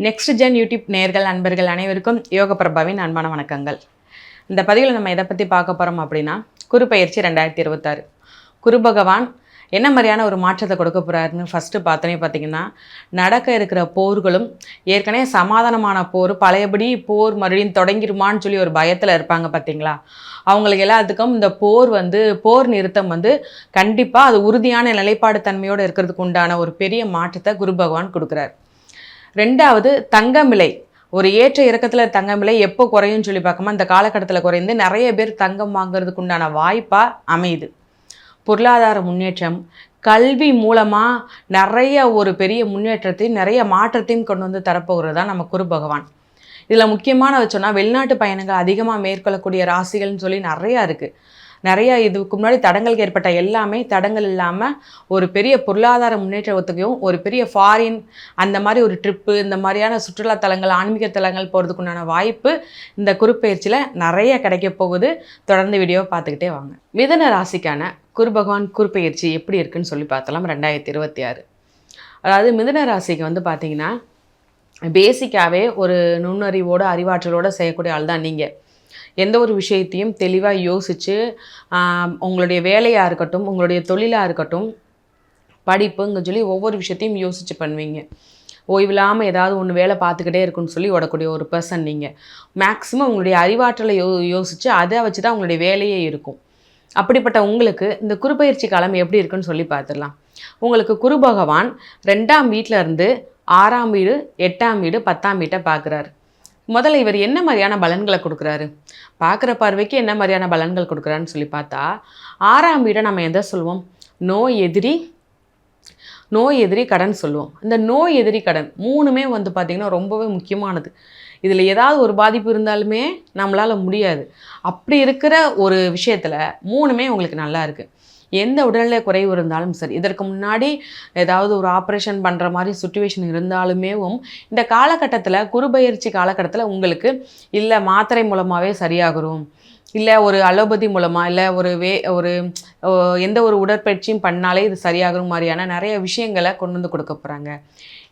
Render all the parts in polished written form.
Next gen YouTube நேயர்கள் அன்பர்கள் அனைவருக்கும் யோக பிரபாவின் அன்பான வணக்கங்கள். இந்த பதிவில் நம்ம எதை பற்றி பார்க்க போகிறோம் அப்படின்னா, குரு பயிற்சி 2026. குரு பகவான் என்ன மாதிரியான ஒரு மாற்றத்தை கொடுக்க போகிறாருன்னு ஃபஸ்ட்டு பார்த்தோன்னே பார்த்தீங்கன்னா, நடக்க இருக்கிற போர்களும் ஏற்கனவே சமாதானமான போர், பழையபடி போர் மறுபடியும் தொடங்கிடுமான்னு சொல்லி ஒரு பயத்தில் இருப்பாங்க பார்த்தீங்களா, அவங்களுக்கு எல்லாத்துக்கும் இந்த போர் நிறுத்தம் கண்டிப்பாக அது உறுதியான நிலைப்பாடு தன்மையோடு இருக்கிறதுக்கு உண்டான ஒரு பெரிய மாற்றத்தை குரு பகவான் கொடுக்குறார். ரெண்டாவது, தங்கம் விலை ஒரு ஏற்ற இறக்கத்தில் தங்கம் விலை எப்போ குறையும்னு சொல்லி பார்க்காம இந்த காலகட்டத்தில் குறைந்து நிறைய பேர் தங்கம் வாங்கிறதுக்கு உண்டான வாய்ப்பாக அமையுது. பொருளாதார முன்னேற்றம், கல்வி மூலமாக நிறைய ஒரு பெரிய முன்னேற்றத்தையும் நிறைய மாற்றத்தையும் கொண்டு வந்து தரப்போகிறது தான் நம்ம குரு பகவான். இதில் முக்கியமான சொன்னால் வெளிநாட்டு பயணங்கள் அதிகமாக மேற்கொள்ளக்கூடிய ராசிகள்னு சொல்லி நிறையா இருக்குது. நிறைய இதுக்கு முன்னாடி தடங்களுக்கு ஏற்பட்ட எல்லாமே தடங்கள் இல்லாமல் ஒரு பெரிய பொருளாதார முன்னேற்றத்துக்கும் ஒரு பெரிய ஃபாரின் அந்த மாதிரி ஒரு ட்ரிப்பு, இந்த மாதிரியான சுற்றுலா தலங்கள், ஆன்மீக தலங்கள் போகிறதுக்குண்டான வாய்ப்பு இந்த குருப்பெயர்ச்சியில் நிறைய கிடைக்க போகுது. தொடர்ந்து வீடியோவை பார்த்துக்கிட்டே வாங்க. மிதுன ராசிக்கான குரு பகவான் குருப்பெயர்ச்சி எப்படி இருக்குன்னு சொல்லி பார்த்தலாம். 2026 அதாவது மிதுன ராசிக்கு பார்த்தீங்கன்னா பேசிக்காகவே ஒரு நுண்ணறிவோடு அறிவாற்றலோடு செய்யக்கூடிய ஆள் தான் நீங்கள். எந்த ஒரு விஷயத்தையும் தெளிவாக யோசித்து உங்களுடைய வேலையாக இருக்கட்டும், உங்களுடைய தொழிலாக இருக்கட்டும், படிப்புங்க சொல்லி ஒவ்வொரு விஷயத்தையும் யோசித்து பண்ணுவீங்க. ஓய்வில்லாமல் ஏதாவது ஒன்று வேலை பார்த்துக்கிட்டே இருக்குன்னு சொல்லி ஓடக்கூடிய ஒரு பர்சன் நீங்கள். மேக்ஸிமம் உங்களுடைய அறிவாற்றலை யோசித்து அதை வச்சு தான் உங்களுடைய வேலையே இருக்கும். அப்படிப்பட்ட உங்களுக்கு இந்த குருப்பெயர்ச்சி காலம் எப்படி இருக்குன்னு சொல்லி பார்த்துடலாம். உங்களுக்கு குரு பகவான் 2ஆம் வீட்டில் இருந்து 6ஆம் வீடு, 8ஆம் வீடு, 10ஆம் வீட்டை பார்க்குறாரு. முதல்ல இவர் என்ன மாதிரியான பலன்களை கொடுக்குறாரு, பார்க்குற பார்வைக்கு என்ன மாதிரியான பலன்கள் கொடுக்குறாருன்னு சொல்லி பார்த்தா, 6ஆம் வீடை நம்ம எதை சொல்லுவோம், நோய் எதிரி கடன் சொல்லுவோம். இந்த நோய் எதிரி கடன் மூணுமே பார்த்திங்கன்னா ரொம்பவே முக்கியமானது. இதில் ஏதாவது ஒரு பாதிப்பு இருந்தாலுமே நம்மளால் முடியாது. அப்படி இருக்கிற ஒரு விஷயத்தில் மூணுமே உங்களுக்கு நல்லா இருக்குது. எந்த உடல்நிலை குறைவு இருந்தாலும் சரி, இதற்கு முன்னாடி ஏதாவது ஒரு ஆப்ரேஷன் பண்ணுற மாதிரி சுச்சுவேஷன் இருந்தாலுமேவும் இந்த காலகட்டத்தில் குருபெயர்ச்சி காலகட்டத்தில் உங்களுக்கு இல்லை மாத்திரை மூலமாகவே சரியாகிறோம், இல்லை ஒரு அலோபதி மூலமாக, இல்லை ஒரு எந்த ஒரு உடற்பயிற்சியும் பண்ணாலே இது சரியாகிற மாதிரியான நிறைய விஷயங்களை கொண்டு வந்து கொடுக்க போகிறாங்க.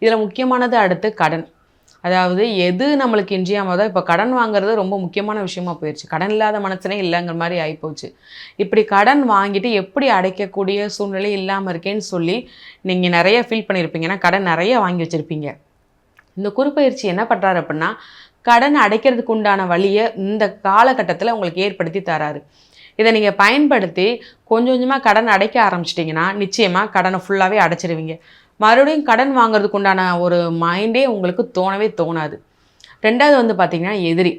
இதில் முக்கியமானது அடுத்து கடன். அதாவது எது நம்மளுக்கு இன்றியாமதோ, இப்போ கடன் வாங்குறது ரொம்ப முக்கியமான விஷயமா போயிடுச்சு. கடன் இல்லாத மனசனே இல்லைங்கிற மாதிரி ஆகிப்போச்சு. இப்படி கடன் வாங்கிட்டு எப்படி அடைக்கக்கூடிய சூழ்நிலை இல்லாமல் இருக்கேன்னு சொல்லி நீங்கள் நிறைய ஃபீல் பண்ணியிருப்பீங்க. ஏன்னா கடன் நிறைய வாங்கி வச்சுருப்பீங்க. இந்த குருப்பெயர்ச்சி என்ன பண்ணுறாரு அப்படின்னா, கடன் அடைக்கிறதுக்கு உண்டான வழியை இந்த காலகட்டத்தில் உங்களுக்கு ஏற்படுத்தி தராரு. இதை நீங்கள் பயன்படுத்தி கொஞ்சம் கொஞ்சமாக கடன் அடைக்க ஆரம்பிச்சிட்டிங்கன்னா நிச்சயமாக கடனை ஃபுல்லாகவே அடைச்சிடுவீங்க. மறுபடியும் கடன் வாங்குறதுக்கு உண்டான ஒரு மைண்டே உங்களுக்கு தோணவே தோணாது. ரெண்டாவது பார்த்திங்கன்னா எதிரி.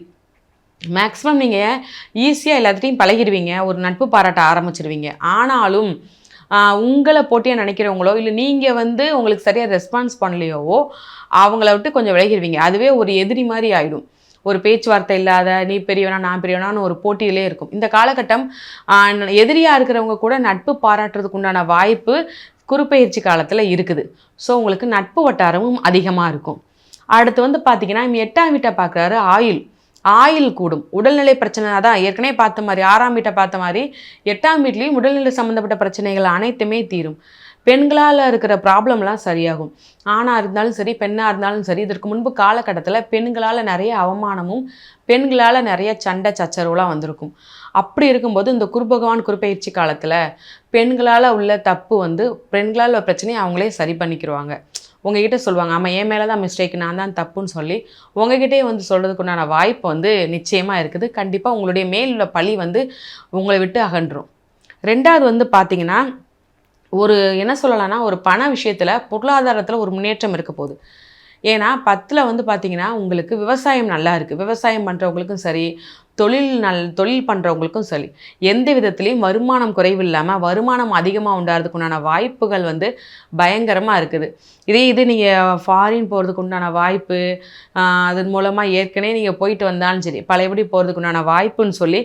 மேக்ஸிமம் நீங்கள் ஈஸியாக எல்லாத்தையும் பழகிடுவீங்க, ஒரு நட்பு பாராட்ட ஆரம்பிச்சிடுவீங்க. ஆனாலும் உங்களை போட்டியாக நினைக்கிறவங்களோ இல்லை நீங்கள் உங்களுக்கு சரியாக ரெஸ்பான்ஸ் பண்ணலையோவோ அவங்கள விட்டு கொஞ்சம் விலகிடுவீங்க. அதுவே ஒரு எதிரி மாதிரி ஆகிடும். ஒரு பேச்சுவார்த்தை இல்லாத, நீ பெரியவனா நான் பெரியவனான்னு ஒரு போட்டியிலே இருக்கும். இந்த காலகட்டம் எதிரியாக இருக்கிறவங்க கூட நட்பு பாராட்டுறதுக்கு உண்டான வாய்ப்பு குருப்பெயர்ச்சி காலத்தில் இருக்குது. ஸோ உங்களுக்கு நட்பு வட்டாரமும் அதிகமாக இருக்கும். அடுத்து பார்த்திங்கன்னா 8ஆம் வீட்டை பார்க்குறாரு. ஆயில் கூடும். உடல்நிலை பிரச்சனை தான் ஏற்கனவே பார்த்த மாதிரி 6ஆம் வீட்டை பார்த்த மாதிரி 8ஆம் வீட்லேயும் உடல்நிலை சம்மந்தப்பட்ட பிரச்சனைகள் அனைத்துமே தீரும். பெண்களால் இருக்கிற ப்ராப்ளம்லாம் சரியாகும். ஆணாக இருந்தாலும் சரி, பெண்ணாக இருந்தாலும் சரி, இதற்கு முன்பு காலகட்டத்தில் பெண்களால் நிறைய அவமானமும் பெண்களால் நிறைய சண்டை சச்சரவுலாம் வந்திருக்கும். அப்படி இருக்கும்போது இந்த குரு பகவான் குருப்பெயர்ச்சி காலத்தில் பெண்களால் உள்ள தப்பு பெண்களால் உள்ள பிரச்சனையை அவங்களே சரி பண்ணிக்கிடுவாங்க. உங்ககிட்ட சொல்லுவாங்க, ஆமாம் என் மேலே தான் மிஸ்டேக், நான் தான் தப்புன்னு சொல்லி உங்ககிட்டே சொல்கிறதுக்குண்டான வாய்ப்பு நிச்சயமாக இருக்குது. கண்டிப்பாக உங்களுடைய மேல் உள்ள பழி உங்களை விட்டு அகன்றும். ரெண்டாவது பார்த்திங்கன்னா ஒரு என்ன சொல்லலாம்னா, ஒரு பண விஷயத்தில் பொருளாதாரத்தில் ஒரு முன்னேற்றம் இருக்க போகுது. ஏன்னா 10ல் பார்த்திங்கன்னா உங்களுக்கு விவசாயம் நல்லா இருக்குது. விவசாயம் பண்ணுறவங்களுக்கும் சரி, தொழில் பண்ணுறவங்களுக்கும் சரி, எந்த விதத்துலேயும் வருமானம் குறைவு இல்லாமல் வருமானம் அதிகமாக உண்டாகிறதுக்கு உண்டான வாய்ப்புகள் பயங்கரமாக இருக்குது. இது நீங்கள் ஃபாரின் போகிறதுக்கு உண்டான வாய்ப்பு, அதன் மூலமாக ஏற்கனவே நீங்கள் போயிட்டு வந்தாலும் சரி பழையபடி போகிறதுக்கு உண்டான வாய்ப்புன்னு சொல்லி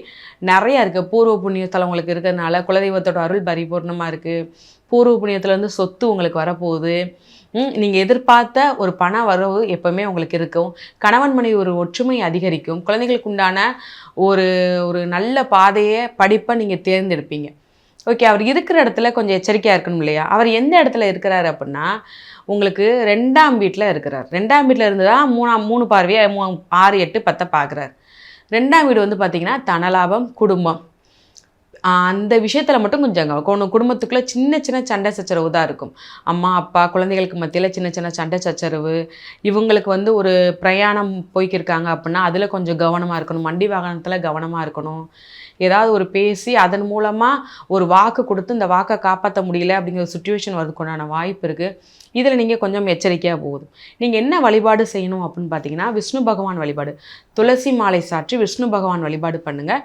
நிறையா இருக்குது. பூர்வ புண்ணியத்தில் உங்களுக்கு இருக்கிறதுனால குலதெய்வத்தோட அருள் பரிபூர்ணமாக இருக்குது. பூர்வ புண்ணியத்துலேருந்து சொத்து உங்களுக்கு வரப்போகுது. நீங்கள் எதிர்பார்த்த ஒரு பண வரவு எப்போவுமே உங்களுக்கு இருக்கும். கணவன் மனைவி ஒரு ஒற்றுமை அதிகரிக்கும். குழந்தைகளுக்கு உண்டான ஒரு நல்ல பாதையை படிப்பை நீங்கள் தேர்ந்தெடுப்பீங்க. ஓகே, அவர் இருக்கிற இடத்துல கொஞ்சம் எச்சரிக்கையாக இருக்கணும் இல்லையா? அவர் எந்த இடத்துல இருக்கிறாரு அப்படின்னா, உங்களுக்கு 2ஆம் வீட்டில் இருக்கிறார். 2ஆம் வீட்டில் இருந்து தான் 3 பார்வையாக 6, 8, 10 பார்க்குறாரு. 2ஆம் வீடு வந்து பார்த்தீங்கன்னா தனலாபம், குடும்பம். அந்த விஷயத்தில் மட்டும் கொஞ்சம் குடும்பத்துக்குள்ளே சின்ன சின்ன சண்டை சச்சரவு தான் இருக்கும். அம்மா அப்பா குழந்தைகளுக்கு மத்தியில் சின்ன சின்ன சண்டை சச்சரவு. இவங்களுக்கு வந்து ஒரு பிரயாணம் போய்க்கிருக்காங்க அப்படின்னா அதில் கொஞ்சம் கவனமாக இருக்கணும். வண்டி வாகனத்தில் கவனமாக இருக்கணும். ஏதாவது ஒரு பேசி அதன் மூலமாக ஒரு வாக்கு கொடுத்து இந்த வாக்கை காப்பாற்ற முடியல அப்படிங்கிற ஒரு சுச்சுவேஷன் வரதுக்குண்டான வாய்ப்பு இருக்குது. இதில் நீங்கள் கொஞ்சம் எச்சரிக்கையாக போகுது. நீங்கள் என்ன வழிபாடு செய்யணும் அப்படின்னு பார்த்தீங்கன்னா, விஷ்ணு பகவான் வழிபாடு. துளசி மாலை சாற்றி விஷ்ணு பகவான் வழிபாடு பண்ணுங்கள்.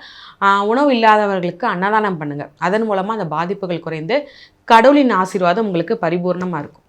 உணவு இல்லாதவர்களுக்கு அன்னதானம் பண்ணுங்கள். அதன் மூலமாக அந்த பாதிப்புகள் குறைந்து கடவுளின் ஆசீர்வாதம் உங்களுக்கு பரிபூர்ணமாக இருக்கும்.